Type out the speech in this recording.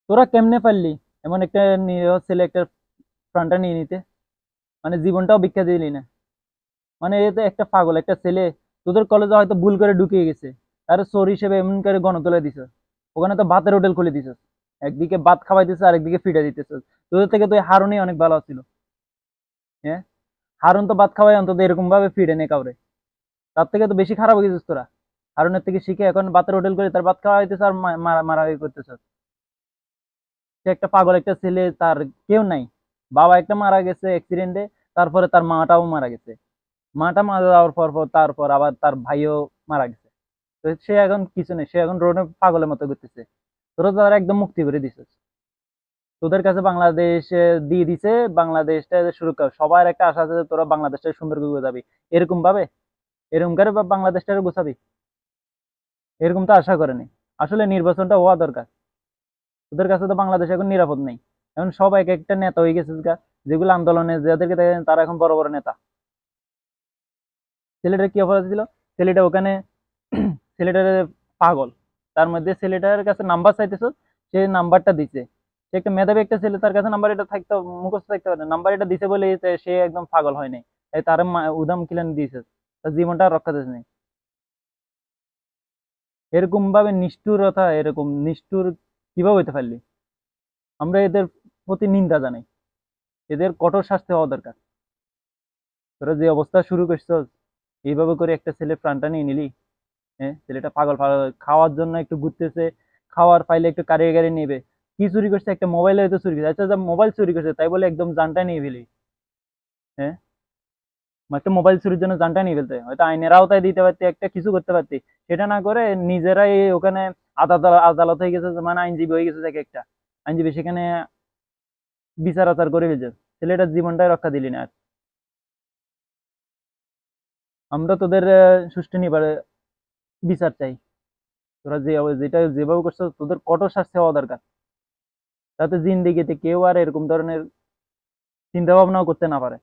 তোরা কেমনে পারলি এমন একটা নিরীহ ছেলে একটা প্রাণটা নিয়ে নিতে? মানে জীবনটাও ভিক্ষা দিলি না। মানে এ তো একটা পাগল একটা ছেলে। তোদের কলেজে হয়তো ভুল করে ঢুকিয়ে গেছে, তার চোর হিসেবে এমন করে গণতলে দিছ। ওখানে তো ভাতের হোটেল খুলে দিছ, একদিকে ভাত খাওয়াইতেছে আরেকদিকে ফিটা দিতেছ। তোদের থেকে তো এই হারুনই অনেক ভালো ছিল। হ্যাঁ, হারুন তো ভাত খাওয়াই অন্তত এরকম ভাবে ফিডে নে কাউরে। তার থেকে তো বেশি খারাপ হয়ে গেছিস তোরা। হারুনের থেকে শিখে এখন ভাতের হোটেল করে তার ভাত খাওয়াইতেছ আর মারামারি করতেছ। সে একটা পাগল একটা ছেলে, তার কেউ নাই। বাবা একটা মারা গেছে অ্যাক্সিডেন্টে, তারপরে তার মাটাও মারা গেছে। মাটা মারা যাওয়ার পর তারপর আবার তার ভাইও মারা গেছে। তো সে এখন কিছু নেই, সে এখন রোডে পাগলের মতো ঘুরতেছে। তোরা তো তারা একদম মুক্তি করে দিছিস। তোদের কাছে বাংলাদেশ দিয়ে দিছে, বাংলাদেশটা সুরক্ষা, সবার একটা আশা আছে যে তোরা বাংলাদেশটা সুন্দর করে গোছাবি। এরকম ভাবে, এরকম করে বাংলাদেশটা গোছাবি, এরকম তো আশা করেনি। আসলে নির্বাচনটা হওয়া দরকার। তোদের কাছে তো বাংলাদেশ এখন নিরাপদ নেই। এখন সব এক একটা নেতা হয়ে গেছে গা, যেগুলো আন্দোলনে যাদেরকে দেখেন তারা এখন বড় বড় নেতা। ছেলেটার কি অপরাধ ছিল? ছেলেটা ওখানে ছেলেটার পাগল, তার মধ্যে ছেলেটার কাছে নাম্বার চাইতেছো, সে নাম্বারটা দিছে। সে একটা মেধাবী একটা ছেলে, তার কাছে নাম্বার এটা থাকতে মুখস্থ থাকতে পারে, নাম্বার এটা দিছে বলে সে একদম পাগল হয় নাই। তাই তার উদাম কিলান দিয়েছে, তার জীবনটা আর রক্ষা দিতে নেই। এরকম ভাবে নিষ্ঠুরতা, এরকম নিষ্ঠুর কিভাবে হইতে পারলি? আমরা এদের প্রতি নিন্দা জানাই, এদের কঠোর শাস্তি হওয়া দরকার। তোরা যে অবস্থা শুরু করছিস, এইভাবে করে একটা ছেলে প্রাণটা নিয়ে নিলি। হ্যাঁ, ছেলেটা পাগল পাগল, খাওয়ার জন্য একটু ঘুরতেছে, খাওয়ার পাইলে একটু কারিয়ে গাড়ি নেবে। কি চুরি করছে? একটা মোবাইল হয়তো চুরি করছে। আচ্ছা, যা মোবাইল চুরি করছে তাই বলে একদম জানটা নিয়ে ফেলি? হ্যাঁ, একটা মোবাইল চুরির জন্য জানটা নিয়ে ফেলতে হয়তো আইনের আওতায় দিতে পারতি, একটা কিছু করতে পারতি। সেটা না করে নিজেরাই ওখানে আদালত আদালত হয়ে গেছে, মানে আইনজীবী হয়ে গেছে এক একটা আইনজীবী, সেখানে বিচার আচার করে ফেলছে। ছেলেটার জীবনটাই রক্ষা দিলি না আর। আমরা তোদের সুষ্ঠু নিবারে বিচার চাই। তোরা যে যেটা যেভাবে করছো, তোদের কঠোর শাস্তি হওয়া দরকার, যাতে জিন্দেগিতে কেউ আর এরকম ধরনের চিন্তা ভাবনাও করতে না পারে।